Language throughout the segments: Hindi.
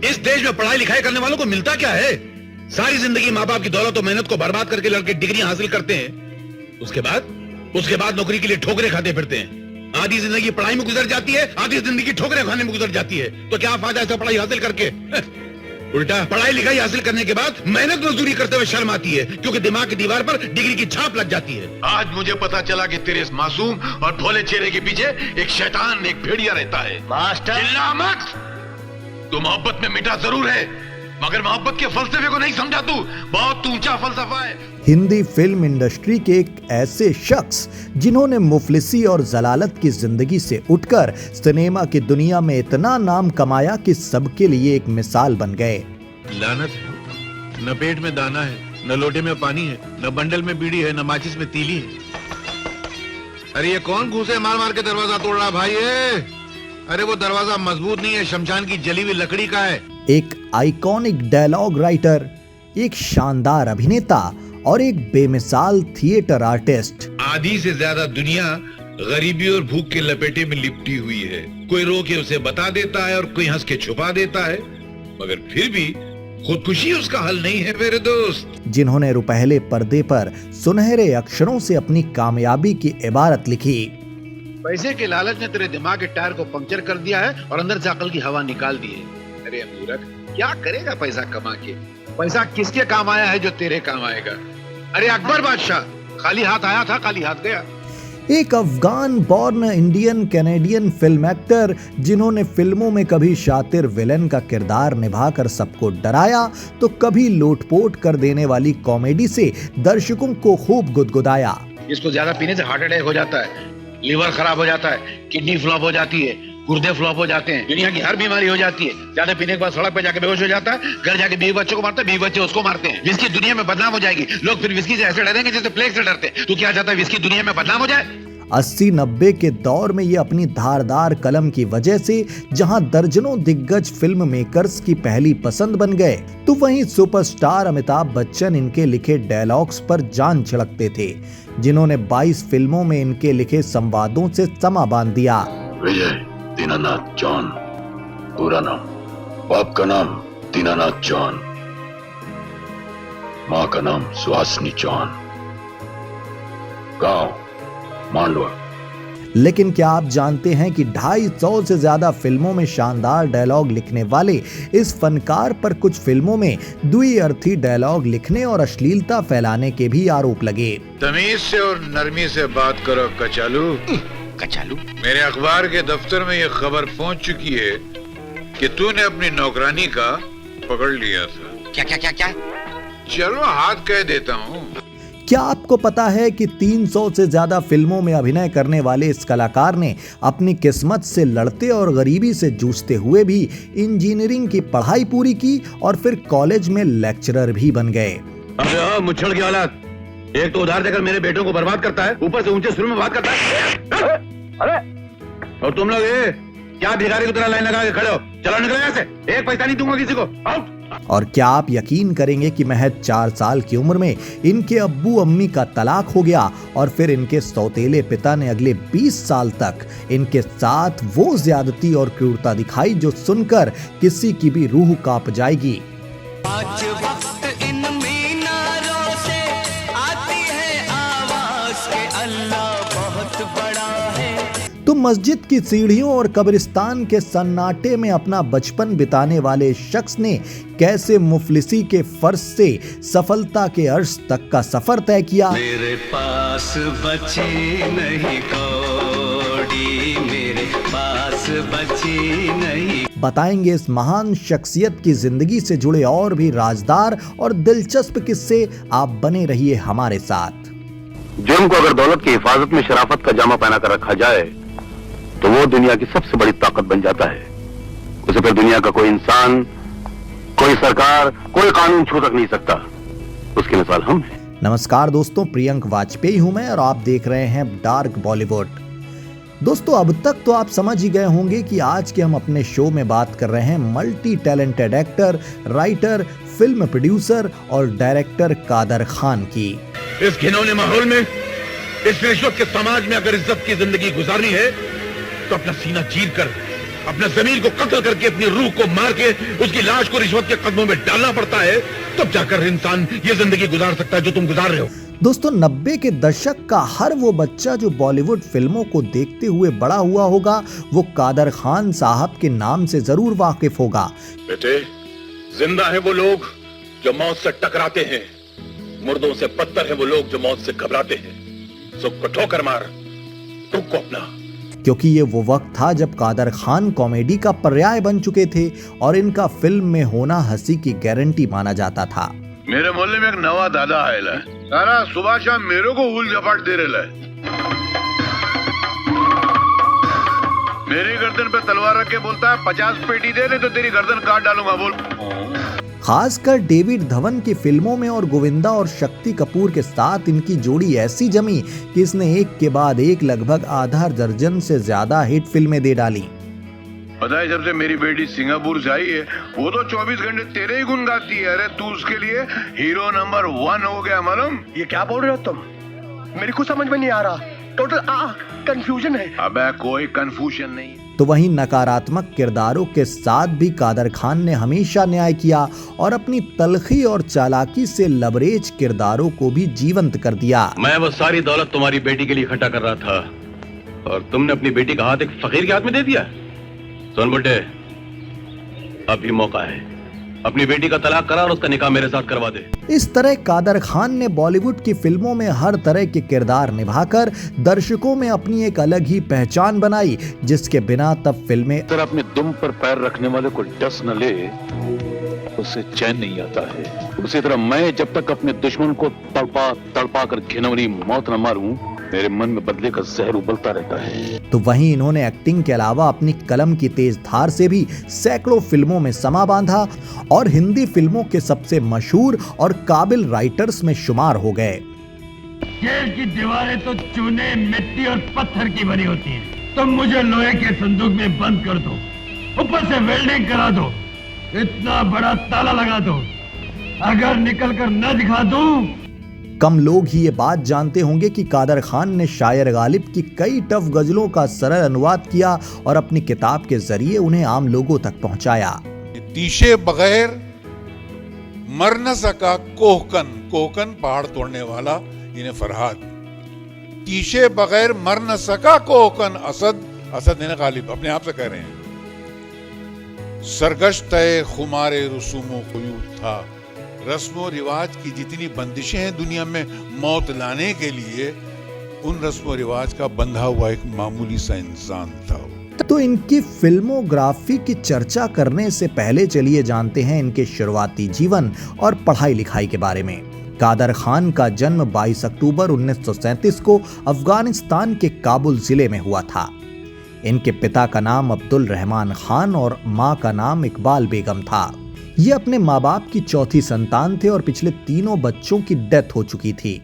इस देश में पढ़ाई लिखाई करने वालों को मिलता क्या है? सारी जिंदगी माँ बाप की दौलत और मेहनत को बर्बाद करके लड़के डिग्री हासिल करते हैं। उसके बाद नौकरी के लिए ठोकरें खाते फिरते हैं। आधी जिंदगी पढ़ाई में गुजर जाती है, आधी जिंदगी ठोकरें खाने में गुजर जाती है। तो क्या फायदा ऐसा पढ़ाई हासिल करके? उल्टा पढ़ाई लिखाई हासिल करने के बाद मेहनत मजदूरी करते हुए शर्म आती है, क्योंकि दिमाग की दीवार पर डिग्री की छाप लग जाती है। आज मुझे पता चला कि तेरे इस मासूम और भोले चेहरे के पीछे एक शैतान, एक भेड़िया रहता है। मास्टर, चिल्ला मत। तू मोहब्बत में मिटा जरूर है, मगर मोहब्बत के फलसफे को नहीं समझा। तू बहुत ऊंचा फलसफा है। हिंदी फिल्म इंडस्ट्री के एक ऐसे शख्स जिन्होंने मुफलिसी और जलालत की जिंदगी से उठकर सिनेमा की दुनिया में इतना नाम कमाया कि सबके लिए एक मिसाल बन गए। लानत है, न पेट में दाना है, न लोटे में पानी है, न बंडल में बीड़ी है, न माचिस में तीली है। अरे ये कौन घुसे मार मार के दरवाजा तोड़ रहा भाई है? अरे वो दरवाजा मजबूत नहीं है, शमशान की जली हुई लकड़ी का है। एक आइकॉनिक डायलॉग राइटर, एक शानदार अभिनेता और एक बेमिसाल थिएटर आर्टिस्ट। आधी से ज्यादा दुनिया गरीबी और भूख के लपेटे में लिपटी हुई है। कोई रो के उसे बता देता है और कोई हंस के छुपा देता है, मगर फिर भी खुदकुशी उसका हल नहीं है मेरे दोस्त। जिन्होंने रुपहले पर्दे पर सुनहरे अक्षरों से अपनी कामयाबी की इबारत लिखी। पैसे के लालच ने तेरे दिमाग के टायर को पंक्चर कर दिया है और अंदर से अकल की हवा निकाल दी है। अरे मूर्ख, क्या करेगा पैसा कमा के? पैसा किसके काम आया है जो तेरे काम आएगा? अरे अकबर बादशाह खाली हाथ आया था, खाली हाथ गया। एक Afghan born Indian Canadian film actor जिन्होंने फिल्मों में कभी शातिर विलेन का किरदार निभाकर सबको डराया तो कभी लोटपोट कर देने वाली कॉमेडी से दर्शकों को खूब गुदगुदाया। इसको ज्यादा पीने से हार्ट अटैक हो जाता है, लीवर खराब हो जाता है, किडनी फ्लॉप हो जाती है, गुर्दे फ्लॉप हो जाते हैं, दुनिया की हर बीमारी हो जाती है। ज्यादा पीने के बाद सड़क पे जाके बेहोश हो जाता है, घर जाके बीवी बच्चों को मारता है, बीवी बच्चे उसको मारते हैं। विस्की दुनिया में बदनाम हो जाएगी। लोग फिर विस्की से ऐसे डरेंगे जैसे प्लेग से डरते हैं। तू क्या चाहता है, विस्की दुनिया में बदनाम हो जाए? 80-90 के दौर में ये अपनी धारदार कलम की वजह से जहां दर्जनों दिग्गज फिल्म मेकर्स की पहली पसंद बन गए, तो वहीं सुपरस्टार अमिताभ बच्चन इनके लिखे डायलॉग्स पर जान छिड़कते थे, जिन्होंने 22 फिल्मों में इनके लिखे संवादों से समा बांध दिया। विजय दीनानाथ जॉन, पूरा नाम। बाप का नाम दीनानाथ जॉन, माँ का नाम सुहासिनी जॉन, गांव मांडवा। लेकिन क्या आप जानते हैं कि 250 से ज्यादा फिल्मों में शानदार डायलॉग लिखने वाले इस फनकार पर कुछ फिल्मों में द्विअर्थी डायलॉग लिखने और अश्लीलता फैलाने के भी आरोप लगे। तमीज से और नरमी से बात करो कचालू। कचालू, मेरे अखबार के दफ्तर में ये खबर पहुंच चुकी है कि तूने अपनी नौकरानी का पकड़ लिया था। क्या क्या क्या क्या? चलो हाथ कह देता हूँ। क्या आपको पता है कि 300 से ज्यादा फिल्मों में अभिनय करने वाले इस कलाकार ने अपनी किस्मत से लड़ते और गरीबी से जूझते हुए भी इंजीनियरिंग की पढ़ाई पूरी की और फिर कॉलेज में लेक्चरर भी बन गए। अबे मुच्छड़ की औलाद, एक तो उधार देकर मेरे बेटों को बर्बाद करता है, ऊपर से ऊंचे सुर में बात करता है। अरे और तुम लोग क्या भिखारी की तरह लाइन लगा के खड़े हो? चलो निकलो यहाँ से, एक पैसा नहीं दूंगा किसी को। आउट। और क्या आप यकीन करेंगे कि महज 4 साल की उम्र में इनके अब्बू अम्मी का तलाक हो गया और फिर इनके सौतेले पिता ने अगले 20 साल तक इनके साथ वो ज्यादती और क्रूरता दिखाई जो सुनकर किसी की भी रूह कांप जाएगी। पांच वक्त इन मीनारों से आती है आवाज के अल्लाह बहुत बड़ा है। तो मस्जिद की सीढ़ियों और कब्रिस्तान के सन्नाटे में अपना बचपन बिताने वाले शख्स ने कैसे मुफलिसी के फर्श से सफलता के अर्श तक का सफर तय किया। मेरे पास बची नहीं कौड़ी, मेरे पास बची नहीं। बताएंगे इस महान शख्सियत की जिंदगी से जुड़े और भी राजदार और दिलचस्प किस्से। आप बने रहिए हमारे साथ। जुर्म को अगर दौलत की हिफाजत में शराफत का जामा पहना कर रखा जाए तो वो दुनिया की सबसे बड़ी ताकत बन जाता है। उसे फिर दुनिया का कोई इंसान, कोई सरकार, कोई कानून छू तक नहीं सकता। उसकी मिसाल हम हैं। नमस्कार दोस्तों, प्रियंक वाजपेयी हूं मैं और आप देख रहे हैं डार्क बॉलीवुड। दोस्तों, अब तक तो आप समझ ही गए होंगे कि आज के हम अपने शो में बात कर रहे हैं multi talented actor, writer, film producer और डायरेक्टर कादर खान की। इस घिनौने माहौल में, इस रिश्वत के समाज में अगर इज्जत की जिंदगी गुजारनी है तो अपना सीना चीर कर अपने जमीर को कत्ल करके अपनी रूह को मार के उसकी लाश को रिश्वत के कदमों में डालना पड़ता है, तब जाकर इंसान ये जिंदगी गुजार सकता है जो तुम गुजार रहे हो। दोस्तों 90 के दशक का हर वो बच्चा जो बॉलीवुड फिल्मों को देखते हुए बड़ा हुआ होगा, वो कादर खान साहब के नाम से जरूर वाकिफ होगा। बेटे, जिंदा है वो लोग जो मौत से टकराते हैं, मुर्दों से बदतर है वो लोग जो मौत से घबराते हैं। सुख को ठोकर मार, दुख को अपना। क्योंकि ये वो वक्त था जब कादर खान कॉमेडी का पर्याय बन चुके थे और इनका फिल्म में होना हंसी की गारंटी माना जाता था। मेरे मोहल्ले में एक नवा दादा आयला है, सारा सुबह शाम मेरे को हुल झपाट दे रहा है। मेरी गर्दन पे तलवार रख के बोलता है 50 पेटी दे, नहीं तो तेरी गर्दन काट डालूंगा। बोल। खासकर डेविड धवन की फिल्मों में और गोविंदा और शक्ति कपूर के साथ इनकी जोड़ी ऐसी जमी कि इसने एक के बाद एक लगभग आधा दर्जन से ज्यादा हिट फिल्में दे डाली। पता है, जब से मेरी बेटी सिंगापुर से आई है, वो तो 24 घंटे तेरे ही गुन गाती है। अरे तू उसके लिए हीरो नंबर 1 हो गया। मालूम? ये क्या बोल रहे हो तुम? मेरी कुछ समझ में नहीं आ रहा। टोटल कंफ्यूजन है। अबे कोई कंफ्यूजन नहीं। तो वहीं नकारात्मक किरदारों के साथ भी कादर खान ने हमेशा न्याय किया और अपनी तलखी और चालाकी से लबरेज किरदारों को भी जीवंत कर दिया। मैं वो सारी दौलत तुम्हारी बेटी के लिए इकट्ठा कर रहा था और तुमने अपनी बेटी का हाथ एक फकीर के हाथ में दे दिया। सुन बुड्ढे, अभी मौका है, अपनी बेटी का तलाक करा और उसका निकाह मेरे साथ करवा दे। इस तरह कादर खान ने बॉलीवुड की फिल्मों में हर तरह के किरदार निभाकर दर्शकों में अपनी एक अलग ही पहचान बनाई, जिसके बिना तब फिल्में तरह अपने दुम पर पैर रखने वाले को डस न ले, उसे चैन नहीं आता है। उसी तरह मैं जब तक अपने दुश्मन को तड़पा तड़पा कर घिनौनी मौत न मारूं, मेरे मन में बदले का जहर उबलता रहता है। तो वहीं इन्होंने एक्टिंग के अलावा अपनी कलम की तेज धार से भी सैकड़ों फिल्मों में समा बांधा और हिंदी फिल्मों के सबसे मशहूर और काबिल राइटर्स में शुमार हो गए। जेल की दीवारें तो चूने, मिट्टी और पत्थर की बनी होती हैं। तुम मुझे लोहे के संदूक में बंद कर दो, ऊपर से वेल्डिंग करा दो, इतना बड़ा ताला लगा दो, अगर निकल कर न दिखा दूं। कम लोग ही ये बात जानते होंगे कि कादर खान ने शायर गालिब की कई टफ गजलों का सरल अनुवाद किया और अपनी किताब के जरिए उन्हें आम लोगों तक पहुंचाया। तीशे बगैर मर न सका कोहकन, कोहकन पहाड़ तोड़ने वाला इन्हें फरहाद। तीशे बगैर मर न सका कोहकन, असद, असद इन्हें गालिब अपने आप से कह रहे हैं। सरगश्त खुमारे रसूमों क़ुयूद था, रस्मों रिवाज की जितनी बंदिशें हैं दुनिया में मौत लाने के लिए, उन रस्मों रिवाज का बंधा हुआ एक मामूली सा इंसान था। तो इनकी फिल्मोग्राफी की चर्चा करने से पहले चलिए जानते हैं इनके शुरुआती जीवन और पढ़ाई लिखाई के बारे में। कादर खान का जन्म 22 अक्टूबर 1937 को अफगानिस्तान के काबुल जिले में हुआ था। इनके पिता का नाम अब्दुल रहमान खान और मां का नाम इकबाल बेगम था। ये अपने माँ बाप की चौथी संतान थे और पिछले तीनों बच्चों की डेथ हो चुकी थी।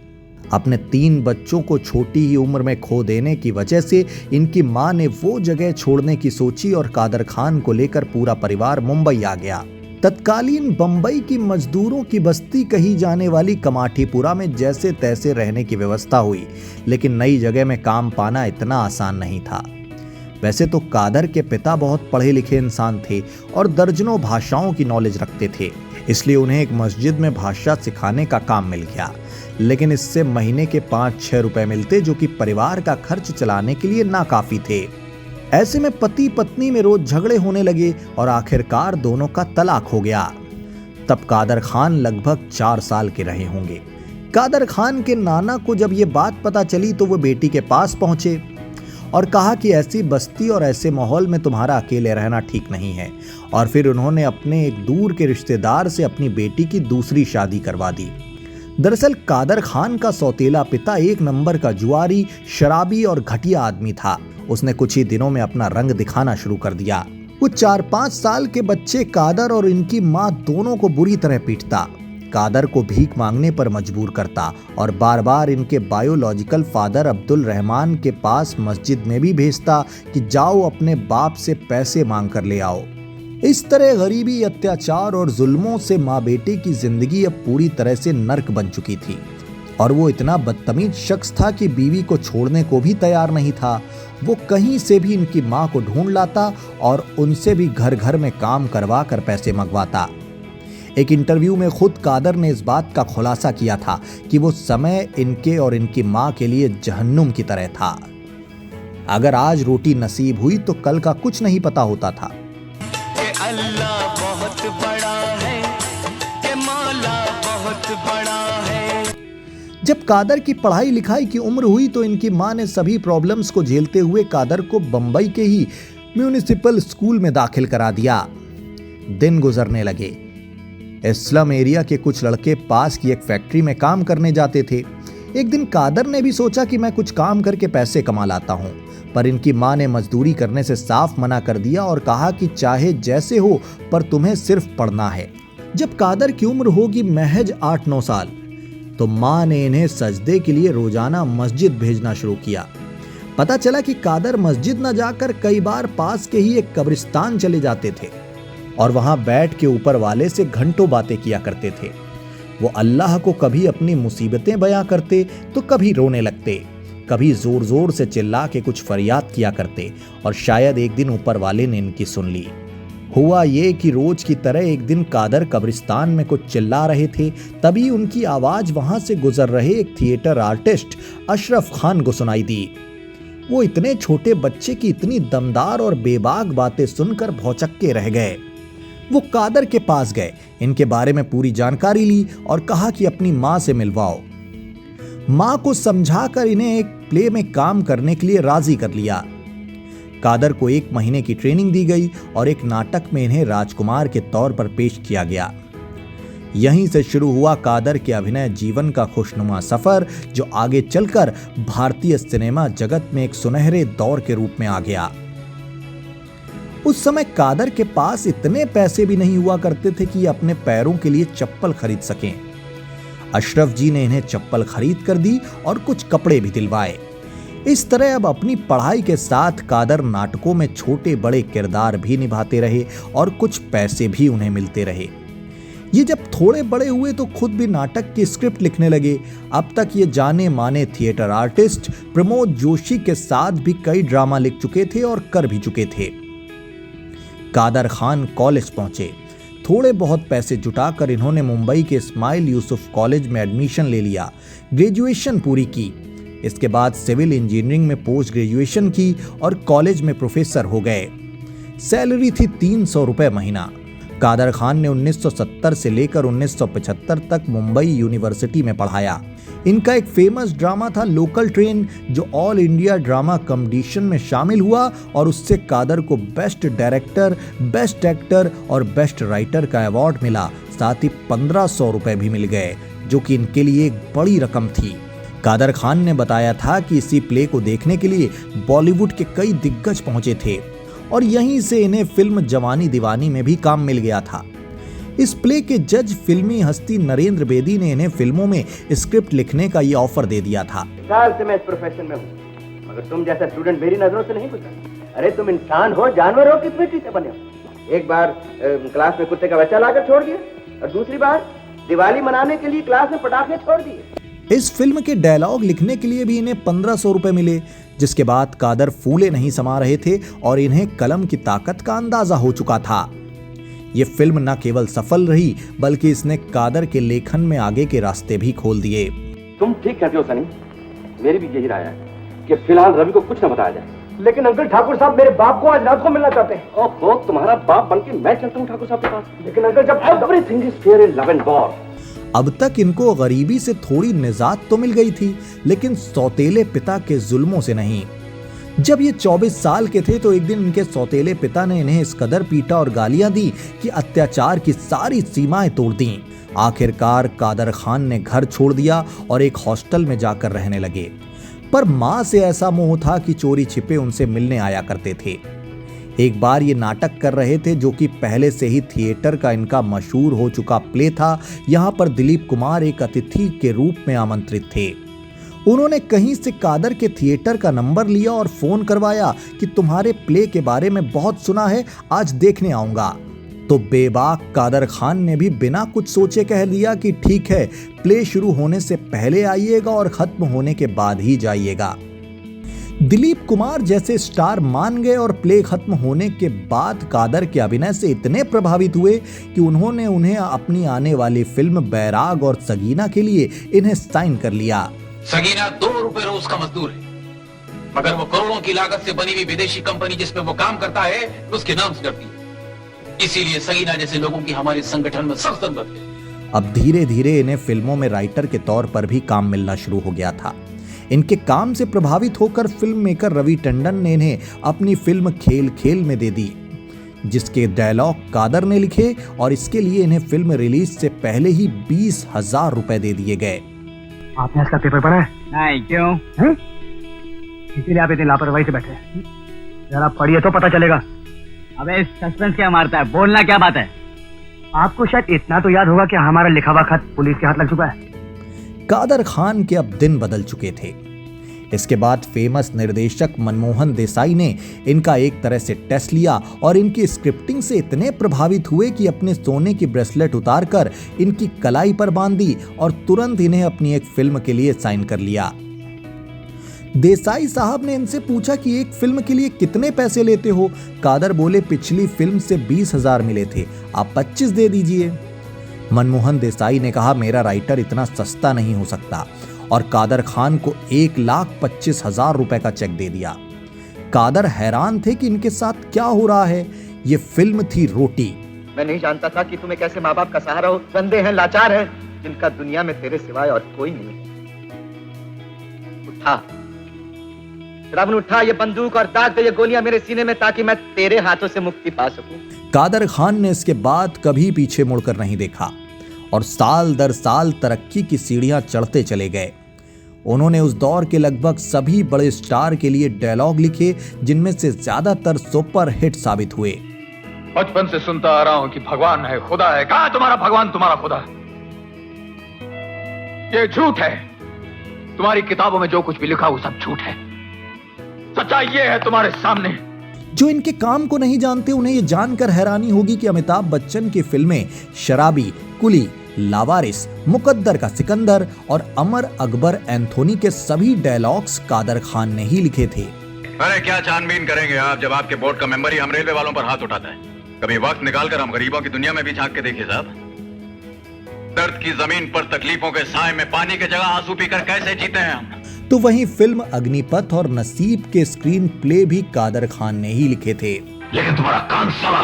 अपने 3 बच्चों को छोटी ही उम्र में खो देने की वजह से इनकी मां ने वो जगह छोड़ने की सोची और कादर खान को लेकर पूरा परिवार मुंबई आ गया। तत्कालीन बंबई की मजदूरों की बस्ती कही जाने वाली कमाठीपुरा में जैसे तैसे रहने की व्यवस्था हुई, लेकिन नई जगह में काम पाना इतना आसान नहीं था। वैसे तो कादर के पिता बहुत पढ़े लिखे इंसान थे और दर्जनों भाषाओं की नॉलेज रखते थे, इसलिए उन्हें एक मस्जिद में भाषा सिखाने का काम मिल गया। लेकिन इससे महीने के 5-6 रुपए मिलते, जो कि परिवार का खर्च चलाने के लिए नाकाफी थे। ऐसे में पति पत्नी में रोज झगड़े होने लगे और आखिरकार दोनों का तलाक हो गया। तब कादर खान लगभग 4 साल के रहे होंगे। कादर खान के नाना को जब ये बात पता चली तो वो बेटी के पास पहुंचे और कहा कि ऐसी बस्ती और ऐसे माहौल में तुम्हारा अकेले रहना ठीक नहीं है। और फिर उन्होंने अपने एक दूर के रिश्तेदार से अपनी बेटी की दूसरी शादी करवा दी। दरअसल कादर खान का सौतेला पिता एक नंबर का जुआरी, शराबी और घटिया आदमी था। उसने कुछ ही दिनों में अपना रंग दिखाना शुरू कर दिया। वो 4-5 साल के बच्चे कादर और इनकी माँ दोनों को बुरी तरह पीटता, कादर को भीख मांगने पर मजबूर करता और बार बार इनके बायोलॉजिकल फादर अब्दुल रहमान के पास मस्जिद में भी भेजता कि जाओ अपने बाप से पैसे मांग कर ले आओ। इस तरह गरीबी, अत्याचार और जुल्मों से माँ बेटे की जिंदगी अब पूरी तरह से नर्क बन चुकी थी। और वो इतना बदतमीज शख्स था कि बीवी को छोड़ने को भी तैयार नहीं था। वो कहीं से भी इनकी मां को ढूंढ लाता और उनसे भी घर घर में काम करवा कर पैसे मंगवाता। एक इंटरव्यू में खुद कादर ने इस बात का खुलासा किया था कि वो समय इनके और इनकी मां के लिए जहन्नुम की तरह था। अगर आज रोटी नसीब हुई तो कल का कुछ नहीं पता होता था। कि अल्लाह बहुत बड़ा है, कि मौला बहुत बड़ा है। जब कादर की पढ़ाई लिखाई की उम्र हुई तो इनकी मां ने सभी प्रॉब्लम्स को झेलते हुए कादर को बंबई के ही म्यूनिसिपल स्कूल में दाखिल करा दिया। दिन गुजरने लगे। स्लम एरिया के कुछ लड़के पास की एक फैक्ट्री में काम करने जाते थे। एक दिन कादर ने भी सोचा कि मैं कुछ काम करके पैसे कमा लाता हूं, पर इनकी मां ने मजदूरी करने से साफ मना कर दिया और कहा कि चाहे जैसे हो पर तुम्हें सिर्फ पढ़ना है। जब कादर की उम्र होगी महज 8-9 साल तो मां ने इन्हें सजदे के लिए रोजाना मस्जिद भेजना शुरू किया। पता चला कि कादर मस्जिद न जाकर कई बार पास के ही एक कब्रिस्तान चले जाते थे और वहां बैठ के ऊपर वाले से घंटों बातें किया करते थे। वो अल्लाह को कभी अपनी मुसीबतें बयां करते तो कभी रोने लगते, कभी जोर जोर से चिल्ला के कुछ फरियाद किया करते और शायद एक दिन ऊपर वाले ने इनकी सुन ली। हुआ ये कि रोज की तरह एक दिन कादर कब्रिस्तान में कुछ चिल्ला रहे थे, तभी उनकी आवाज वहां से गुजर रहे एक थिएटर आर्टिस्ट अशरफ खान को सुनाई दी। वो इतने छोटे बच्चे की इतनी दमदार और बेबाक बातें सुनकर भौचक्के रह गए। वो कादर के पास गए, इनके बारे में पूरी जानकारी ली और कहा कि अपनी मां से मिलवाओ। मां को समझाकर इन्हें एक प्ले में काम करने के लिए राजी कर लिया। कादर को 1 महीने की ट्रेनिंग दी गई और एक नाटक में इन्हें राजकुमार के तौर पर पेश किया गया। यहीं से शुरू हुआ कादर के अभिनय जीवन का खुशनुमा सफर, जो आगे चलकर भारतीय सिनेमा जगत में एक सुनहरे दौर के रूप में आ गया। उस समय कादर के पास इतने पैसे भी नहीं हुआ करते थे कि अपने पैरों के लिए चप्पल खरीद सकें। अशरफ जी ने इन्हें चप्पल खरीद कर दी और कुछ कपड़े भी दिलवाए। इस तरह अब अपनी पढ़ाई के साथ कादर नाटकों में छोटे बड़े किरदार भी निभाते रहे और कुछ पैसे भी उन्हें मिलते रहे। ये जब थोड़े बड़े हुए तो खुद भी नाटक की स्क्रिप्ट लिखने लगे। अब तक ये जाने माने थिएटर आर्टिस्ट प्रमोद जोशी के साथ भी कई ड्रामा लिख चुके थे और कर भी चुके थे। कादर खान कॉलेज पहुंचे। थोड़े बहुत पैसे जुटाकर इन्होंने मुंबई के इस्माइल यूसुफ कॉलेज में एडमिशन ले लिया, ग्रेजुएशन पूरी की। इसके बाद सिविल इंजीनियरिंग में पोस्ट ग्रेजुएशन की और कॉलेज में प्रोफेसर हो गए। सैलरी थी 300 रुपए महीना। कादर खान ने 1970 से लेकर 1975 तक मुंबई यूनिवर्सिटी में पढ़ाया। इनका एक फेमस ड्रामा था लोकल ट्रेन, जो ऑल इंडिया ड्रामा कंपटीशन में शामिल हुआ और उससे कादर को बेस्ट डायरेक्टर, बेस्ट एक्टर और बेस्ट राइटर का अवार्ड मिला। साथ ही 1500 रुपए भी मिल गए, जो कि इनके लिए एक बड़ी रकम थी। कादर खान ने बताया था कि इसी प्ले को देखने के लिए बॉलीवुड के कई दिग्गज पहुंचे थे और यहीं से इन्हें फिल्म जवानी दीवानी में भी काम मिल गया था। इस प्ले के जज फिल्मी हस्ती नरेंद्र बेदी ने इन्हें फिल्मों में स्क्रिप्ट लिखने का ये ऑफर दे दिया था। साल से मैं इस प्रोफेशन में हूँ, मगर तुम जैसा स्टूडेंट मेरी नजरों से नहीं गुजरा। अरे तुम इंसान हो, जानवर हो, किस मिट्टी से बने हो? एक बार क्लास में कुत्ते का बच्चा लाकर छोड़ दिया और दूसरी बार दिवाली मनाने के लिए क्लास में पटाखे छोड़ दिए। इस फिल्म के डायलॉग लिखने के लिए भी इन्हें 1500 रुपए मिले, जिसके बाद कादर फूले नहीं समा रहे थे और इन्हें कलम की ताकत का अंदाजा हो चुका था। ये फिल्म न केवल सफल रही बल्कि इसने कादर के लेखन में आगे के रास्ते भी खोल दिए। तुम ठीक कहते हो सनी, मेरी भी यही राय है कि फिलहाल रवि को कुछ न बताया जाए। लेकिन अंकल ठाकुर साहब मेरे बाप को आज रात को मिलना चाहते हैं। ओहो, तुम्हारा बाप बनके मैं चलता हूँ ठाकुर साहब के पास। लेकिन अंकल जब everything is fair in love and war. अब तक इनको गरीबी से थोड़ी निजात तो मिल गई थी, लेकिन सौतेले पिता के जुल्मों से नहीं। जब ये 24 साल के थे तो एक दिन इनके सौतेले पिता ने इन्हें इस कदर पीटा और गालियां दी कि अत्याचार की सारी सीमाएं तोड़ दी। आखिरकार कादर खान ने घर छोड़ दिया और एक हॉस्टल में जाकर रहने लगे। पर मां से ऐसा मोह था कि चोरी छिपे उनसे मिलने आया करते थे। एक बार ये नाटक कर रहे थे, जो कि पहले से ही थिएटर का इनका मशहूर हो चुका प्ले था। यहाँ पर दिलीप कुमार एक अतिथि के रूप में आमंत्रित थे। उन्होंने कहीं से कादर के थिएटर का नंबर लिया और फोन करवाया कि तुम्हारे प्ले के बारे में बहुत सुना है, आज देखने आऊंगा। तो बेबाक कादर खान ने भी बिना कुछ सोचे कह दिया कि ठीक है, प्ले शुरू होने से पहले आइएगा और खत्म होने के बाद ही जाइएगा। दिलीप कुमार जैसे स्टार मान गए और प्ले खत्म होने के बाद कादर के अभिनय से इतने प्रभावित हुए कि उन्होंने उन्हें अपनी आने वाली फिल्म बैराग और सगीना के लिए इन्हें साइन कर लिया। सगीना 2 रुपए रोज का मजदूर है, मगर वो करोड़ों की लागत से बनी हुई विदेशी कंपनी जिसमें वो काम करता है उसके नाम से डरती है। इसीलिए सगीना जैसे लोगों की हमारे संगठन में सख्त जरूरत है। अब धीरे धीरे इन्हें फिल्मों में राइटर के तौर पर भी काम मिलना शुरू हो गया था। इनके काम से प्रभावित होकर फिल्म मेकर रवि टंडन ने इन्हें अपनी फिल्म खेल खेल में दे दी, जिसके डायलॉग कादर ने लिखे और इसके लिए इन्हें फिल्म रिलीज से पहले ही 20,000 रुपए दे दिए गए। आपने इसका पेपर पढ़ा है? नहीं, क्यों? इसीलिए आप इतनी लापरवाही से बैठे हैं। जरा पढ़िए तो पता चलेगा। अबे सस्पेंस क्या मारता है, बोलना क्या बात है? आपको शायद इतना तो याद होगा कि हमारा लिखा हुआ खत पुलिस के हाथ लग चुका है। कादर खान के अब दिन बदल चुके थे। इसके बाद फेमस निर्देशक मनमोहन देसाई ने इनका एक तरह से टेस्ट लिया और इनकी स्क्रिप्टिंग से इतने प्रभावित हुए कि अपने सोने की ब्रेसलेट उतारकर इनकी कलाई पर बांध दी और तुरंत इन्हें अपनी एक फिल्म के लिए साइन कर लिया। देसाई साहब ने इनसे पूछा कि एक फिल्म के लिए कितने पैसे लेते हो? कादर बोले पिछली फिल्म से 20,000 मिले थे, आप 25 दे दीजिए। मनमोहन देसाई ने कहा मेरा राइटर इतना सस्ता नहीं हो सकता और कादर खान को 1,25,000 रुपए का चेक दे दिया। कादर हैरान थे कि इनके साथ क्या हो रहा है। ये फिल्म थी रोटी। मैं नहीं जानता था कि तुम्हें कैसे माँ बाप का सहारा हो, बंदे हैं, लाचार हैं, जिनका दुनिया में तेरे सिवाय और कोई नहीं। उठा श्रावण, उठा ये बंदूक और दाग दे ये गोलियां मेरे सीने में ताकि मैं तेरे हाथों से मुक्ति पा सकूं। कादर खान ने इसके बाद कभी पीछे मुड़कर नहीं देखा और साल दर साल तरक्की की सीढ़ियां चढ़ते चले गए। उन्होंने उस दौर के लगभग सभी बड़े स्टार के लिए डायलॉग लिखे, जिनमें से ज्यादातर सुपर हिट साबित हुए। बचपन से सुनता आ रहा हूं कि भगवान है, खुदा है। कहां तुम्हारा भगवान, तुम्हारा खुदा? ये झूठ है। तुम्हारी किताबों में जो कुछ भी लिखा वो सब झूठ है। सच्चाई ये है तुम्हारे सामने। जो इनके काम को नहीं जानते उन्हें ये जानकर हैरानी होगी कि अमिताभ बच्चन की फिल्में शराबी, कुली, लावारिस, मुकद्दर का सिकंदर और अमर अकबर एंथोनी के सभी डायलॉग्स कादर खान ने ही लिखे थे। अरे क्या छानबीन करेंगे आप, जब आपके बोर्ड का मेंबर ही हम रेलवे वालों पर हाथ उठाता है। कभी वक्त निकालकर हम गरीबों की दुनिया में भी झांक के देखिए साहब। दर्द की जमीन पर तकलीफों के साए में पानी की जगह आंसू पीकर कैसे जीते हैं हम। तो वहीं फिल्म अग्निपथ और नसीब के स्क्रीन प्ले भी कादर खान ने ही लिखे थे। लेकिन तुम्हारा कान साला,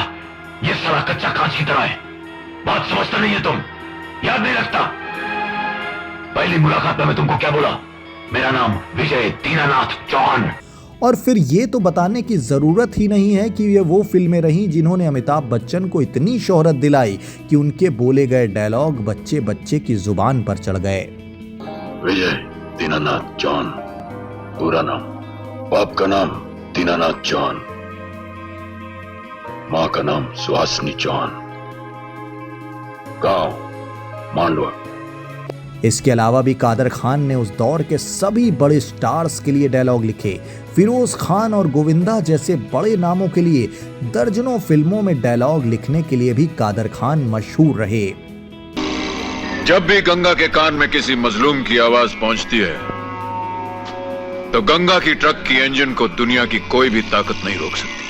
ये साला कच्चा कांच की तरह है। बात समझता नहीं है तुम, याद नहीं रखता। पहली मुलाकात में मैं तुमको क्या बोला? मेरा नाम विजय दीनानाथ चौहान। और फिर ये तो बताने की जरूरत ही नहीं है कि ये वो फिल्में रहीं जिन्होंने अमिताभ बच्चन को इतनी शोहरत दिलाई कि उनके बोले गए डायलॉग बच्चे बच्चे की जुबान पर चढ़ गए। विजय दीनानाथ जॉन, पूरा नाम। बाप का नाम दीनानाथ जॉन, मां का नाम सुहासिनी जॉन, गांव मांडवा। इसके अलावा भी कादर खान ने उस दौर के सभी बड़े स्टार्स के लिए डायलॉग लिखे। फिरोज खान और गोविंदा जैसे बड़े नामों के लिए दर्जनों फिल्मों में डायलॉग लिखने के लिए भी कादर खान मशहूर रहे। जब भी गंगा के कान में किसी मजलूम की आवाज पहुंचती है तो गंगा की ट्रक की इंजन को दुनिया की कोई भी ताकत नहीं रोक सकती।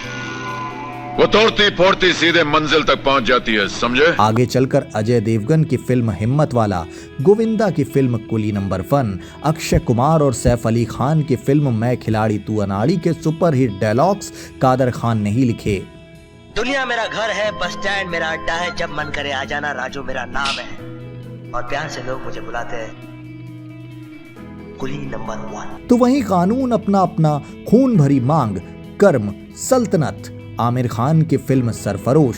वो तोड़ती फोड़ती सीधे मंजिल तक पहुंच जाती है, समझे? आगे चलकर अजय देवगन की फिल्म हिम्मत वाला, गोविंदा की फिल्म कुली नंबर 1, अक्षय कुमार और सैफ अली खान की फिल्म मैं खिलाड़ी तू अनाड़ी के सुपरहिट डायलॉग्स कादर खान ने ही लिखे। दुनिया मेरा घर है, बस स्टैंड मेरा अड्डा है, जब मन करे आ जाना, राजू मेरा नाम है और प्यार से लोग मुझे बुलाते हैं कुली नंबर 1। तो वहीं कानून अपना अपना, खून भरी मांग, कर्म, सल्तनत, आमिर खान की फिल्म सरफरोश,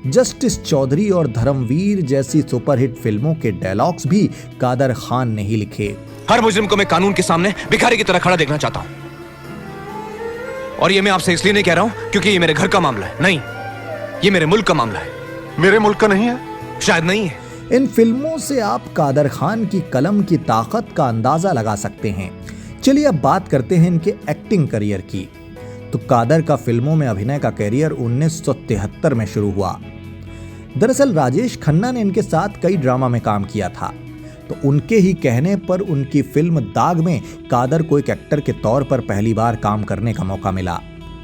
जस्टिस चौधरी और धर्मवीर जैसी सुपरहिट फिल्मों के डायलॉग्स भी कादर खान ने ही लिखे। हर मुजरिम को मैं कानून के सामने भिखारी की तरह खड़ा देखना चाहता हूं, और ये मैं आपसे इसलिए नहीं कह रहा हूं क्योंकि ये मेरे घर का मामला है, नहीं, ये मेरे मुल्क का मामला है। मेरे मुल्क का नहीं है? शायद नहीं है। इन फिल्मों से आप कादर खान की कलम की ताकत का अंदाजा लगा सकते हैं। चलिए अब बात करते हैं इनके एक्टिंग करियर की। तो कादर का फिल्मों में अभिनय का करियर 1973 में शुरू हुआ। दरअसल राजेश खन्ना ने इनके साथ कई ड्रामा में काम किया था, तो उनके ही कहने पर उनकी फिल्म दाग में कादर को एक एक्टर के तौर पर पहली बार काम करने का मौका मिला।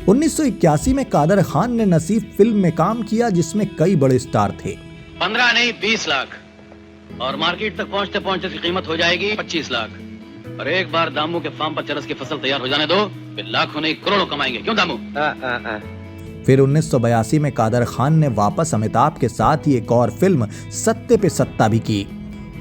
1981 में कादर खान ने नसीब फिल्म में काम किया जिसमें कई बड़े स्टार थे। 15 नहीं 20 लाख और मार्केट तक पहुंचते पहुंचते इसकी कीमत हो जाएगी 25 लाख। और एक बार दामू के फार्म पर चरस की फसल तैयार हो जाने दो, फिर लाखों नहीं करोड़ों कमाएंगे। क्यों दामू? फिर 1982 में कादर खान ने वापस अमिताभ के साथ ही एक और फिल्म सत्ते पे सत्ता भी की।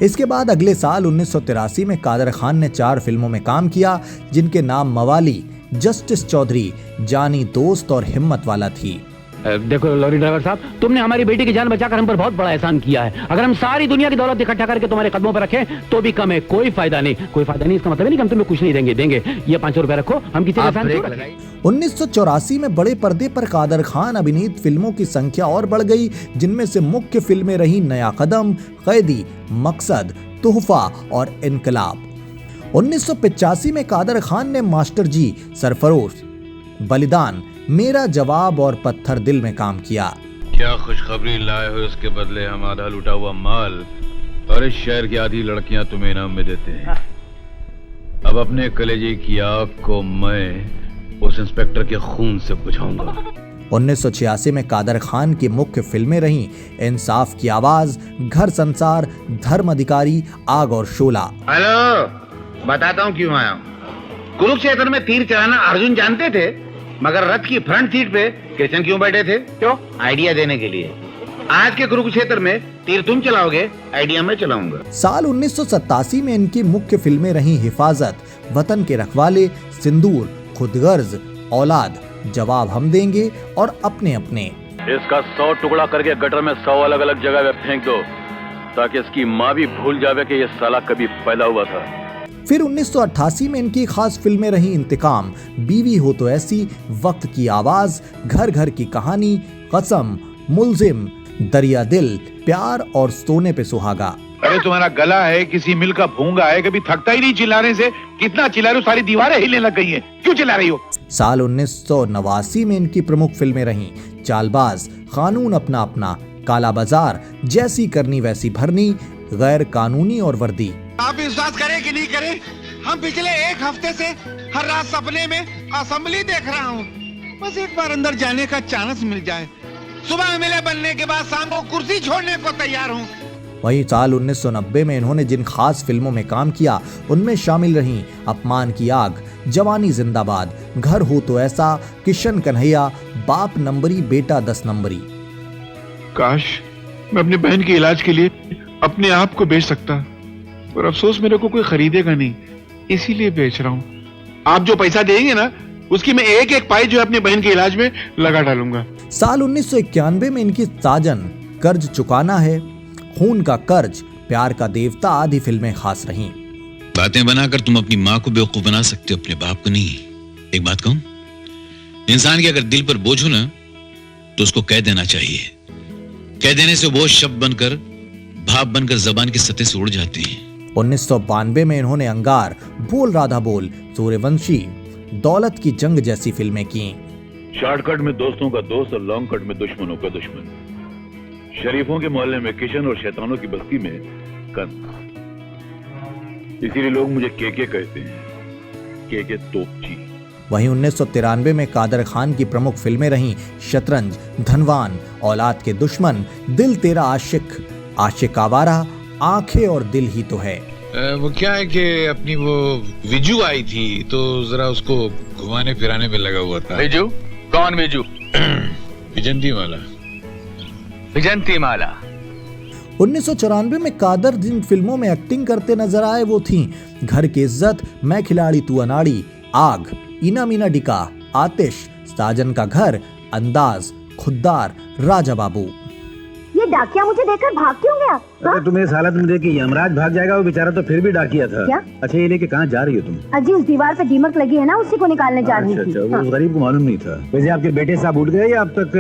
इसके बाद अगले साल 1983 में कादर खान ने 4 फिल्मों में काम किया जिनके नाम मवाली, जस्टिस चौधरी, जानी दोस्त और हिम्मत वाला थी। देखो लॉरी ड्राइवर साहब, तुमने हमारी बेटी की जान बचाकर हम पर बहुत बड़ा एहसान किया है। अगर हम सारी दुनिया की दौलत इकट्ठा करके तुम्हारे कदमों पर रखें तो भी कम है, कोई फायदा नहीं। कोई फायदा नहीं इसका मतलब नहीं कि हम तुम्हें कुछ नहीं देंगे। ये 500 रुपए रखो, हम किसी का एहसान क्यों रखें? 1984 में बड़े पर्दे पर कादर खान अभिनीत फिल्मों की संख्या और बढ़ गई, जिनमें से मुख्य फिल्में रही नया कदम, कैदी, मकसद, तोहफा और इनकलाब। 1985 में कादर खान ने मास्टर जी, सरफरोश, बलिदान, मेरा जवाब और पत्थर दिल में काम किया। क्या खुशखबरी लाए हो, इसके बदले हम आधा लूटा हुआ माल और इस शहर की आधी लड़कियां तुम्हें इनाम में देते हैं। अब अपने कलेजे की आग को मैं उस इंस्पेक्टर के खून से बुझाऊंगा। 1986 में कादर खान की मुख्य फिल्में रहीं इंसाफ की आवाज, घर संसार, धर्म अधिकारी, आग और शोला। हेलो, बताता हूँ क्यों आया हूँ। कुरुक्षेत्र में तीर चलाना अर्जुन जानते थे, मगर रथ की फ्रंट सीट पे कृष्ण क्यों बैठे थे? क्यों? आइडिया देने के लिए। आज के कुरुक्षेत्र में तीर तुम चलाओगे, आइडिया मैं चलाऊंगा। साल 1987 में इनकी मुख्य फिल्में रहीं हिफाजत, वतन के रखवाले, सिंदूर, खुदगर्ज, औलाद, जवाब हम देंगे और अपने अपने। इसका 100 टुकड़ा करके गटर में 100 अलग अलग जगह में फेंक दो, ताकि इसकी माँ भी भूल जावे कि ये साला कभी पैदा हुआ था। फिर 1988 में इनकी खास फिल्में रहीं इंतकाम, बीवी हो तो ऐसी, वक्त की आवाज, घर घर की कहानी, कसम, मुलजिम, दरिया दिल, प्यार और सोने पे सुहागा। अरे तुम्हारा गला है किसी मिल का भूंगा है, कभी थकता ही नहीं चिल्लाने से। कितना चिल्ला रहे हो, सारी दीवारें हिलने लग गई हैं। क्यों चिल्ला रही हो? साल 1989 में इनकी प्रमुख फिल्में रहीं चालबाज, कानून अपना अपना, काला बाजार, जैसी करनी वैसी भरनी, गैर कानूनी और वर्दी। आप विश्वास करें कि नहीं करें, हम पिछले 1 हफ्ते से हर रात सपने में असेंबली देख रहा हूँ। बस एक बार अंदर जाने का चांस मिल जाए, सुबह मिले बनने के बाद शाम को कुर्सी छोड़ने को तैयार हूँ। वहीं साल 1990 में इन्होंने जिन खास फिल्मों में काम किया उनमें शामिल रहीं अपमान की आग, जवानी जिंदाबाद, घर हो तो ऐसा, किशन कन्हैया, बाप नंबरी बेटा 10 नंबरी। काश मैं अपनी बहन के इलाज के लिए अपने आप को बेच सकता, पर अफसोस मेरे को कोई खरीदेगा नहीं, इसीलिए बेच रहा हूँ। आप जो पैसा देंगे ना, उसकी मैं एक एक पाई जो है अपनी बहन के इलाज में लगा डालूंगा। साल 1991 में इनकी साजन, कर्ज चुकाना है, खून का कर्ज, प्यार का देवता आदि फिल्में खास रहीं। बातें बनाकर तुम अपनी माँ को बेवकूफ बना सकते हो, अपने बाप को नहीं। एक बात कहूं, इंसान के अगर दिल पर बोझ हो ना, तो उसको कह देना चाहिए। कह देने से वो शब्द बनकर, भाव बनकर जबान की सतह से उड़ जाते हैं। 1992 में इन्होंने अंगार, बोल राधा बोल, सूर्यवंशी, दौलत की जंग जैसी फिल्में की। शॉर्टकट में दोस्तों का दोस्त और लॉन्ग कट में दुश्मनों का दुश्मन, शरीफों के मोहल्ले में किशन और शैतानों की बस्ती में कंस। इसीलिए लोग मुझे केके कहते हैं, केके तोपची। वहीं 1993 में कादर खान की प्रमुख फिल्में रहीं शतरंज, धनवान, औलाद के दुश्मन, दिल तेरा आशिक, आशिक आवारा, आंखें और दिल ही तो है। वो क्या है कि अपनी वो विजू आई थी तो जरा उसको घुमाने फिराने में लगा हुआ था। विजू? कौन विजू? विजंती माला। विजंती माला। 1994 में कादर जिन फिल्मों में एक्टिंग करते नजर आए वो थीं घर की इज्जत, मैं खिलाड़ी तू अनाड़ी, आग, इना मीना डिका, आतिश, साजन का घर, अंदाज, खुद्दार, राजा बाबू। ये डाकिया मुझे देखकर भाग क्यों गया? अरे तुम्हें इस हालत में देख के यमराज भाग जाएगा, वो बेचारा तो फिर भी डाकिया था। क्या? अच्छा ये लेके कहाँ जा रही हो तुम? अजी उस दीवार पे दीमक लगी है ना, उसी को निकालने जा रही थी। अच्छा, वो गरीब को मालूम नहीं था। वैसे आपके बेटे साहब उठ गए या अब तक?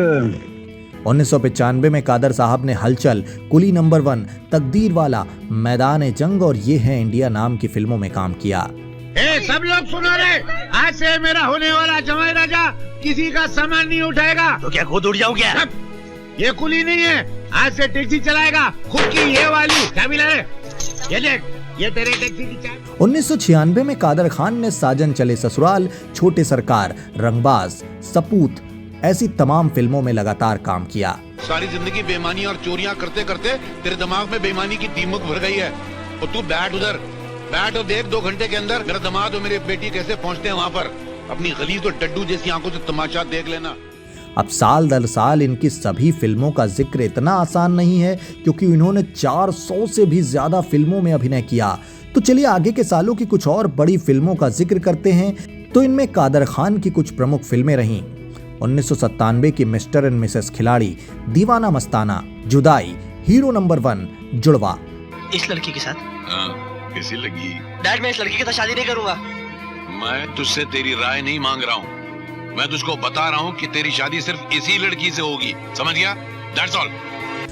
1995 में कादर साहब ने हलचल, कुली नंबर 1, तकदीर वाला, मैदान जंग और ये है इंडिया नाम की फिल्मों में काम किया। सब लोग सुनो रे, आज से मेरा होने वाला जमाई राजा किसी का सामान नहीं उठाएगा। तो क्या खुद उड़ जाऊं क्या? ये कुली नहीं है, आज से टैक्सी चलाएगा, खुद की ये वाली। चाबी ले, ये देख, ये तेरे टैक्सी की चाबी। 1996 में कादर खान ने साजन चले ससुराल, छोटे सरकार, रंगबाज, सपूत ऐसी तमाम फिल्मों में लगातार काम किया। सारी जिंदगी बेईमानी और चोरियां करते करते तेरे दिमाग में बेईमानी की दीमक भर गई है। और तू बैठ उधर, बैठ और देख 2 घंटे के अंदर मेरा दामाद और मेरी बेटी कैसे पहुंचते हैं वहां पर। अपनी गलीज और डड्डू जैसी आंखों से तमाशा देख लेना। अब साल दर साल इनकी सभी फिल्मों का जिक्र इतना आसान नहीं है, क्योंकि इन्होंने 400 से भी ज्यादा फिल्मों में अभिनय किया। तो चलिए आगे के सालों की कुछ और बड़ी फिल्मों का जिक्र करते हैं। तो इनमें कादर खान की कुछ प्रमुख फिल्में रहीं। 1997 की मिस्टर एंड मिसेस खिलाड़ी, दीवाना मस्ताना, जुदाई, हीरो नंबर 1, जुड़वा। इस लड़की के साथ कैसी लगी? डैड, मैं इस लड़की के साथ शादी नहीं करूंगा। मैं तुझसे तेरी राय नहीं मांग रहा हूँ, मैं तुझको बता रहा हूँ कि तेरी शादी सिर्फ इसी लड़की से होगी, समझ गया? That's all.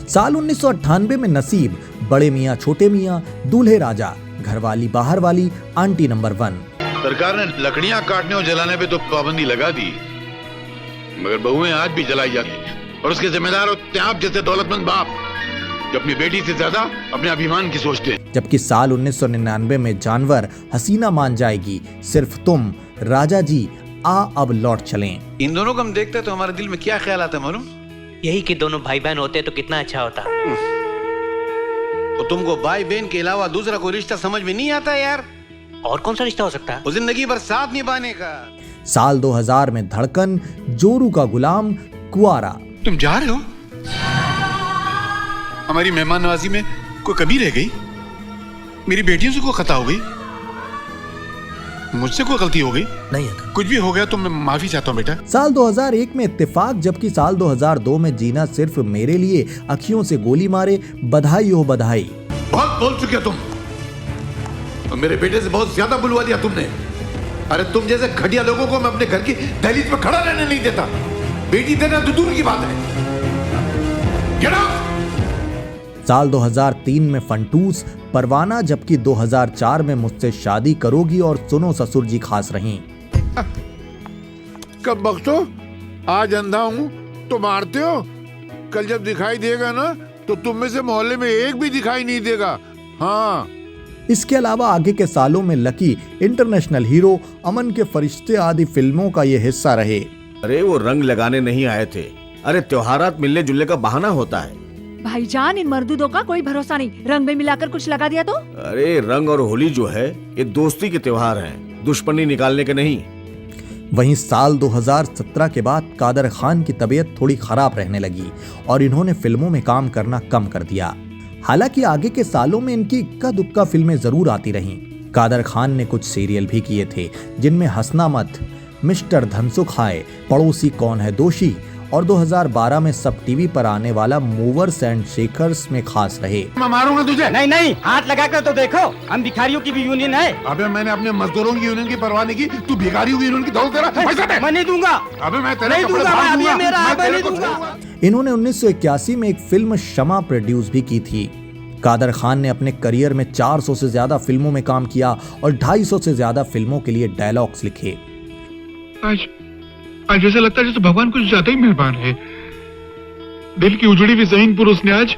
साल 1998 में नसीब, बड़े मियाँ छोटे मियाँ, दूल्हे राजा, घरवाली बाहर वाली, आंटी नंबर 1। सरकार ने लकड़ियां काटने और जलाने पे तो पाबंदी लगा दी, मगर बहुएं आज भी जलाई जाती हैं। और उसके जिम्मेदार होते हैं आप जैसे दौलतमंद बाप, जो अपनी बेटी से ज्यादा अपने अभिमान की सोचते हैं। जबकि साल 1999 में जानवर, हसीना मान जाएगी, सिर्फ तुम, राजा जी, आ अब लौट चलें। इन दोनों को हम देखते हैं तो हमारे दिल में क्या ख्याल आता है मालूम? यही कि दोनों भाई बहन होते तो कितना अच्छा होता। तो तुमको भाई बहन के अलावा दूसरा कोई रिश्ता समझ में नहीं आता यार? और कौन सा रिश्ता हो सकता है? वो जिंदगी भर साथ निभाने का। साल 2000 में धड़कन, जोरू का गुलाम, कुआरा। तुम जा रहे हो? हमारी मेहमान नवाजी में कोई कमी रह गई? मेरी बेटियों से कोई खता हो गई? मुझसे कोई गलती हो गई? नहीं, कुछ भी हो गया तो मैं माफी चाहता हूँ बेटा। साल 2001 में इत्तेफाक, जबकि साल 2002 में जीना सिर्फ मेरे लिए अखियों से गोली मारे, बधाई हो बधाई। बहुत बोल चुके हो तुम, और मेरे बेटे से बहुत ज्यादा बुलवा दिया तुमने। अरे तुम जैसे घटिया लोगों को मैं अपने घर की दहलीज पर खड़ा रहने नहीं देता। बेटी देना तो दूर की बात है। Get out! साल 2003 में फंटूस, परवाना, जबकि 2004 में मुझसे शादी करोगी और सुनो ससुर जी खास रहीं। कब बख्शो, आज अंधा हूँ तो मारते हो, कल जब दिखाई देगा ना तो तुम में से मोहल्ले में एक भी दिखाई नहीं देगा। हाँ, इसके अलावा आगे के सालों में लकी, इंटरनेशनल हीरो, अमन के फरिश्ते आदि फिल्मों का ये हिस्सा रहे। अरे वो रंग लगाने नहीं आए थे, अरे त्योहारात मिलने जुलने का बहाना होता है। भाईजान, इन मर्दूदों का कोई भरोसा नहीं, रंग में मिलाकर कुछ लगा दिया तो। अरे रंग और होली जो है ये दोस्ती के त्योहार हैं, दुश्मनी निकालने के नहीं। वहीं साल 2017 के बाद कादर खान की तबीयत थोड़ी खराब रहने लगी और इन्होंने फिल्मों में काम करना कम कर दिया। हालांकि आगे के सालों में इनकी इक्का दुक्का फिल्में जरूर आती रहीं। कादर खान ने कुछ सीरियल भी किए थे, जिनमें हंसना मत, मिस्टर धनसुख हाय, पड़ोसी कौन है दोषी और 2012 में सब टीवी पर आने वाला मूवर्स एंड शेकर्स में खास रहे। मैं मारूंगा तुझे। नहीं नहीं, हाथ लगाकर तो देखो, हम भिखारियों की भी यूनियन है। अबे मैंने अपने मजदूरों की यूनियन की परवाह नहीं की, तू भिखारियों की यूनियन की दौड़ तेरा पैसा दे। मैं नहीं दूंगा। अबे मैं तेरे नहीं कपड़े दूंगा, फाड़ अभी दूंगा, मेरा मैं है, मैं तेरे नहीं को दूंगा। छोड़ूंगा। इन्होंने 1981 में एक फिल्म शमा प्रोड्यूस भी की थी। कादर खान ने अपने करियर में 400 से ज्यादा फिल्मों में काम किया और 250 से ज्यादा फिल्मों के लिए डायलॉग्स लिखे। आज ऐसा लगता है जैसे भगवान कुछ ज्यादा ही मेहरबान है। दिल की उजड़ी हुई जमीन पर उसने आज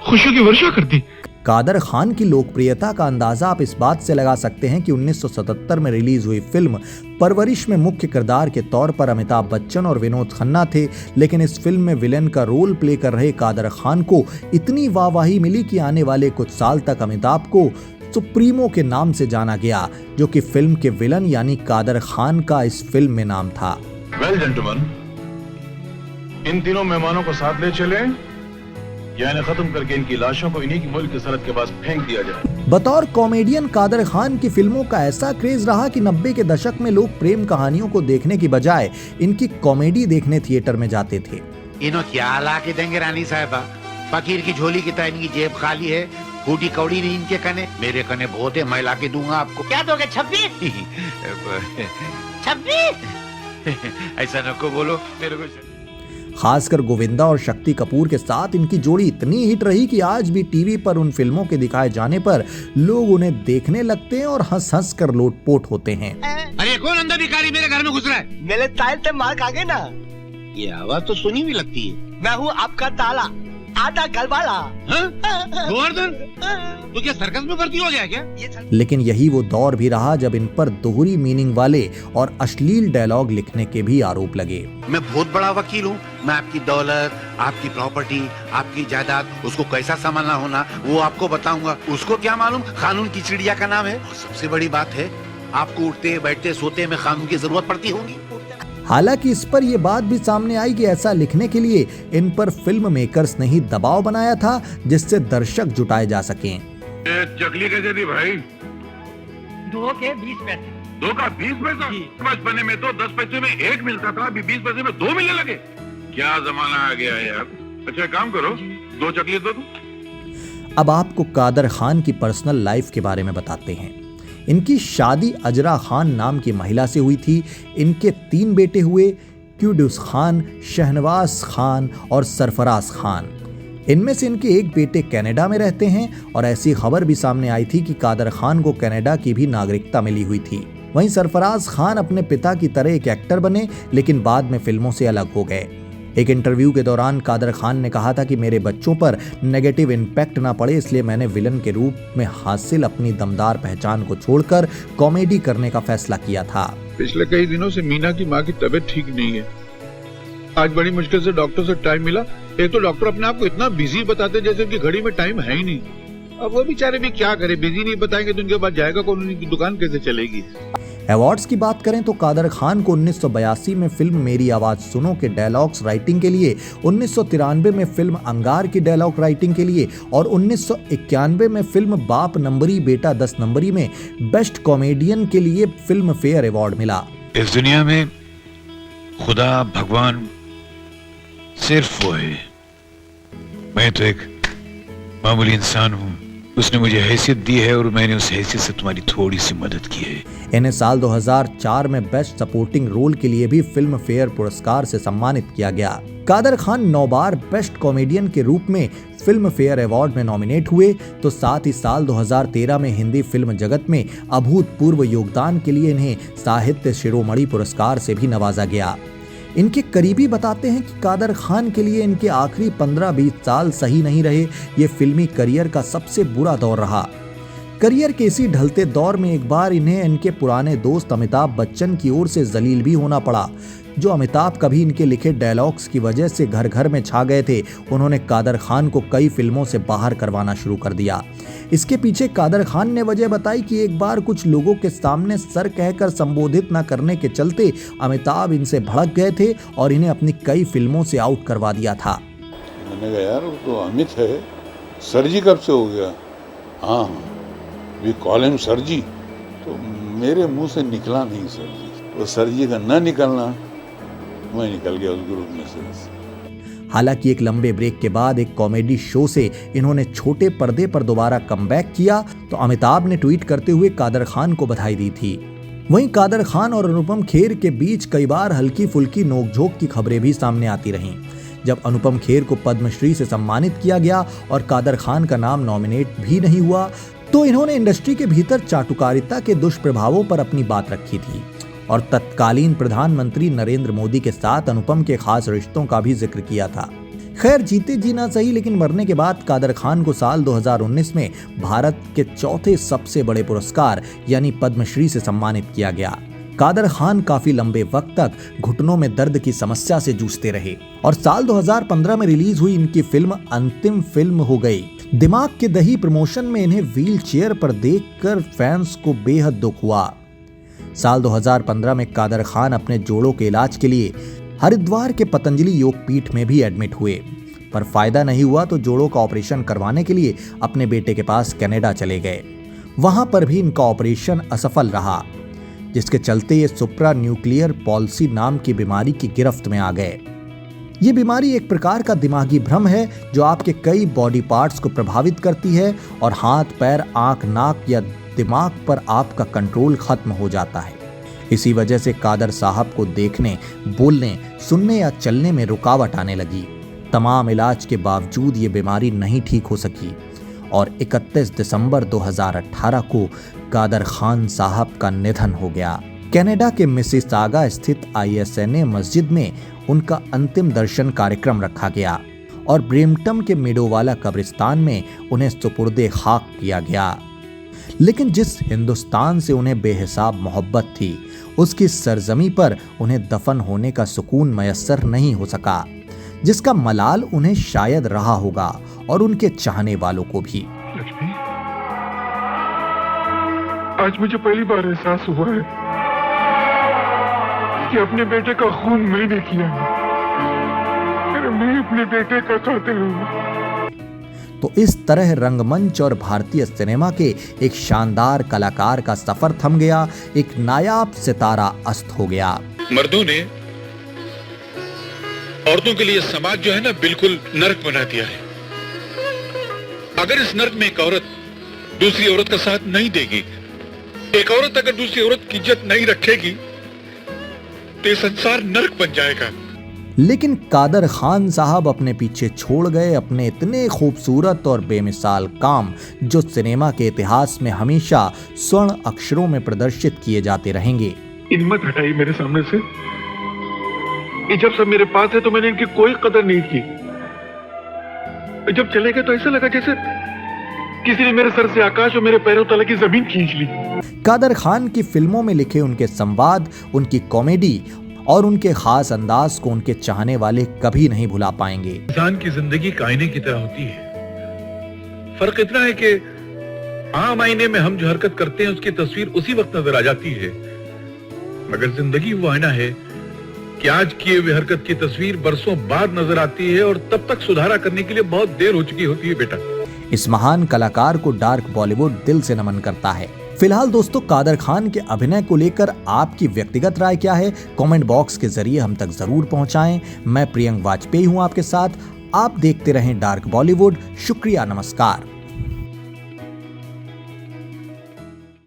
खुशियों की वर्षा कर दी। कादर खान की लोकप्रियता का अंदाजा आप इस बात से लगा सकते हैं कि 1977 में रिलीज हुई फिल्म परवरिश में मुख्य किरदार के तौर पर अमिताभ बच्चन और विनोद खन्ना थे, लेकिन इस फिल्म में विलेन का रोल प्ले कर रहे कादर खान को इतनी वाहवाही मिली कि आने वाले कुछ साल तक अमिताभ को सुप्रीमो के नाम से जाना गया, जो कि फिल्म के विलन यानी कादर खान का इस फिल्म में नाम था। वेल जेंटलमैन, इन तीनों मेहमानों को साथ ले चले या इन्हें खत्म करके इनकी लाशों को इन्हीं की मुल्क की सरहद के पास फेंक दिया जाए। बतौर कॉमेडियन कादर खान की फिल्मों का ऐसा क्रेज रहा कि 90 के दशक में लोग प्रेम कहानियों को देखने की बजाय इनकी कॉमेडी देखने थिएटर में जाते थे। इन्हों क्या ला के देंगे रानी साहबा? फकीर की झोली की तरह इनकी जेब खाली है, फूटी कौड़ी नहीं इनके कने, मेरे कने बहुत है, मैं ला के दूंगा आपको। क्या दोगे? 26? 26? ऐसा नको बोलो मेरे को। खासकर गोविंदा और शक्ति कपूर के साथ इनकी जोड़ी इतनी हिट रही कि आज भी टीवी पर उन फिल्मों के दिखाए जाने पर लोग उन्हें देखने लगते हैं और हंस हंस कर लोटपोट होते हैं। अरे कौन अंदर भिखारी मेरे घर में घुस रहा है? मेरे ताल से मार खा गए ना। ये आवाज तो सुनी भी लगती है। मैं हूँ आपका ताला। आधा गलवाला। गोवर्धन, तो क्या सर्कस में भर्ती हो गया क्या? लेकिन यही वो दौर भी रहा जब इन पर दोहरी मीनिंग वाले और अश्लील डायलॉग लिखने के भी आरोप लगे। मैं बहुत बड़ा वकील हूँ, मैं आपकी दौलत, आपकी प्रॉपर्टी, आपकी जायदाद, उसको कैसा संभालना होना वो आपको बताऊंगा। उसको क्या मालूम कानून की चिड़िया का नाम है। और सबसे बड़ी बात है, आपको उठते बैठते सोते में कानून की जरूरत पड़ती होगी। हालांकि इस पर यह बात भी सामने आई कि ऐसा लिखने के लिए इन पर फिल्म मेकर्स ने ही दबाव बनाया था जिससे दर्शक जुटाए जा सकें। चकली कैसे थी भाई? 2 के 20 पैसे। 2 का 20 पैसा? बचपने में तो 10 पैसे में 1 मिलता था, अभी 20 पैसे में 2 मिलने लगे। क्या जमाना आ गया है यार। अच्छा काम करो, 2 चकली दो तुम। अब आपको कादर खान की पर्सनल लाइफ के बारे में बताते हैं। इनकी शादी अजरा खान नाम की महिला से हुई थी। इनके 3 बेटे हुए, क्यूडुस खान, शहनवाज खान और सरफराज खान। इनमें से इनके एक बेटे कनाडा में रहते हैं और ऐसी खबर भी सामने आई थी कि कादर खान को कनाडा की भी नागरिकता मिली हुई थी। वहीं सरफराज खान अपने पिता की तरह एक एक्टर बने लेकिन बाद में फिल्मों से अलग हो गए। एक इंटरव्यू के दौरान कादर खान ने कहा था कि मेरे बच्चों पर नेगेटिव इम्पैक्ट ना पड़े इसलिए मैंने विलन के रूप में हासिल अपनी दमदार पहचान को छोड़कर कॉमेडी करने का फैसला किया था। पिछले कई दिनों से मीना की माँ की तबीयत ठीक नहीं है। आज बड़ी मुश्किल से डॉक्टर से टाइम मिला। एक तो डॉक्टर अपने आप को इतना बिजी बताते जैसे उनकी घड़ी में टाइम है ही नहीं। अब वो बेचारे भी क्या करे, बिजी नहीं बताएंगे तो उनके बाद जाएगा कौन, उनकी दुकान कैसे चलेगी। अवार्ड्स की बात करें तो कादर खान को 1982 में फिल्म मेरी आवाज सुनो के डायलॉग्स राइटिंग के लिए, 1993 में फिल्म अंगार की डायलॉग राइटिंग के लिए और 1991 में फिल्म बाप नंबरी बेटा 10 नंबरी में बेस्ट कॉमेडियन के लिए फिल्म फेयर अवार्ड मिला। इस दुनिया में खुदा भगवान सिर्फ वो है। मैं तो एक मामूली इंसान हूँ। उसने मुझे हैसियत दी है और मैंने उस हैसियत से तुम्हारी थोड़ी सी मदद की है। इन्हें साल 2004 में बेस्ट सपोर्टिंग रोल के लिए भी फिल्म फेयर पुरस्कार से सम्मानित किया गया। कादर खान 9 बार बेस्ट कॉमेडियन के रूप में फिल्म फेयर अवार्ड में नॉमिनेट हुए तो साथ ही साल 2013 में हिंदी फिल्म जगत में अभूतपूर्व योगदान के लिए इन्हें साहित्य शिरोमणि पुरस्कार से भी नवाजा गया। इनके करीबी बताते हैं कि कादर खान के लिए इनके आखिरी 15-20 साल सही नहीं रहे। ये फिल्मी करियर का सबसे बुरा दौर रहा। करियर के इसी ढलते दौर में एक बार इन्हें इनके पुराने दोस्त अमिताभ बच्चन की ओर से जलील भी होना पड़ा। जो अमिताभ कभी इनके लिखे डायलॉग्स की वजह से घर घर में छा गए थे, उन्होंने कादर खान को कई फिल्मों से बाहर करवाना शुरू कर दिया। इसके पीछे कादर खान ने वजह बताई कि एक बार कुछ लोगों के सामने सर कहकर संबोधित न करने के चलते अमिताभ इनसे भड़क गए थे और इन्हें अपनी कई फिल्मों से आउट करवा दिया था। मैंने कहा यार वो तो अमित है, सर जी कब से हो गया? हाँ वी कॉल हिम सर जी। तो मेरे मुंह से निकला नहीं सर जी। तो सर जी का न निकलना, मैं निकल गया उस ग्रुप में से। हालांकि एक लंबे ब्रेक के बाद एक कॉमेडी शो से इन्होंने छोटे पर्दे पर दोबारा कमबैक किया तो अमिताभ ने ट्वीट करते हुए कादर खान को बधाई दी थी। वहीं कादर खान और अनुपम खेर के बीच कई बार हल्की फुल्की नोकझोंक की खबरें भी सामने आती रहीं। जब अनुपम खेर को पद्मश्री से सम्मानित किया गया और कादर खान का नाम नॉमिनेट भी नहीं हुआ तो इन्होंने इंडस्ट्री के भीतर चाटुकारिता के दुष्प्रभावों पर अपनी बात रखी थी और तत्कालीन प्रधानमंत्री नरेंद्र मोदी के साथ अनुपम के खास रिश्तों का भी जिक्र किया था। खैर जीते जी ना सही, लेकिन मरने के बाद कादर खान को साल 2019 में भारत के चौथे सबसे बड़े पुरस्कार यानी पद्मश्री से सम्मानित किया गया। कादर खान काफी लंबे वक्त तक घुटनों में दर्द की समस्या से जूझते रहे और साल 2015 में रिलीज हुई इनकी फिल्म अंतिम फिल्म हो गई। दिमाग के दही प्रमोशन में इन्हें व्हील चेयर पर देखकर फैंस को बेहद दुख हुआ। साल 2015 में कादर खान अपने जोड़ों के इलाज के लिए हरिद्वार के पतंजलि योगपीठ में भी एडमिट हुए, पर फायदा नहीं हुआ तो जोड़ों का ऑपरेशन करवाने के लिए अपने बेटे के पास कनाडा चले गए। वहां पर भी इनका ऑपरेशन असफल रहा, जिसके चलते ये सुप्रा न्यूक्लियर पॉल्सी नाम की बीमारी की गिरफ्त में आ गए। ये बीमारी एक प्रकार का दिमागी भ्रम है जो आपके कई बॉडी पार्ट्स को प्रभावित करती है और हाथ, पैर, आंख, नाक या दिमाग पर आपका कंट्रोल खत्म हो जाता है। इसी वजह से कादर साहब को देखने, बोलने, सुनने या चलने में रुकावट आने लगी। तमाम इलाज के बावजूद ये बीमारी नहीं ठीक हो सकी और 31 दिसंबर 2018 को कादर खान साहब का निधन हो गया। कनाडा के मिसिसागा स्थित ISNA मस्जिद में उनका अंतिम दर्शन कार्यक्रम रखा गया और ब्रेम्पटन के मेडोवाला कब्रिस्तान में उन्हें सुपुर्दे खाक किया गया। लेकिन जिस हिंदुस्तान से उन्हें बेहिसाब मोहब्बत थी, उसकी सरजमी पर उन्हें दफन होने का सुकून मयस्सर नहीं हो सका, जिसका मलाल उन्हें शायद रहा होगा और उनके चाहने वालों को भी। लक्ष्मी, आज मुझे पहली बार एहसास हुआ है कि अपने बेटे का खून मैंने किया है। मैं अपने बेटे का कातिल हूं। तो इस तरह रंगमंच और भारतीय सिनेमा के एक शानदार कलाकार का सफर थम गया, एक नायाब सितारा अस्त हो गया। मर्दों ने औरतों के लिए समाज जो है ना, बिल्कुल नर्क बना दिया है। अगर इस नर्क में एक औरत दूसरी औरत का साथ नहीं देगी, एक औरत अगर दूसरी औरत की इज्जत नहीं रखेगी, तो ये संसार नर्क बन जाएगा। लेकिन कादर खान साहब अपने पीछे छोड़ गए अपने इतने खूबसूरत और बेमिसाल काम, जो सिनेमा के इतिहास में हमेशा स्वर्ण अक्षरों में प्रदर्शित किए जाते रहेंगे। हिम्मत हटाई मेरे सामने से। ये जब सब मेरे पास है तो मैंने इनकी कोई कदर नहीं की। जब चले गए तो ऐसा लगा जैसे किसी ने मेरे सर से आकाश और मेरे पैरों तले की जमीन खींच ली। कादर खान की फिल्मों में लिखे उनके संवाद, उनकी कॉमेडी और उनके खास अंदाज को उनके चाहने वाले कभी नहीं भुला पाएंगे। इंसान की जिंदगी आईने की तरह होती है। फर्क इतना है कि आम आईने में हम जो हरकत करते हैं उसकी तस्वीर उसी वक्त नजर आ जाती है, मगर जिंदगी वो आईना है कि आज किए हुए हरकत की तस्वीर बरसों बाद नजर आती है और तब तक सुधारा करने के लिए बहुत देर हो चुकी होती है बेटा। इस महान कलाकार को डार्क बॉलीवुड दिल से नमन करता है। फिलहाल दोस्तों, कादर खान के अभिनय को लेकर आपकी व्यक्तिगत राय क्या है, कमेंट बॉक्स के जरिए हम तक जरूर पहुंचाएं। मैं प्रियंक वाजपेयी हूं आपके साथ। आप देखते रहें डार्क बॉलीवुड। शुक्रिया, नमस्कार।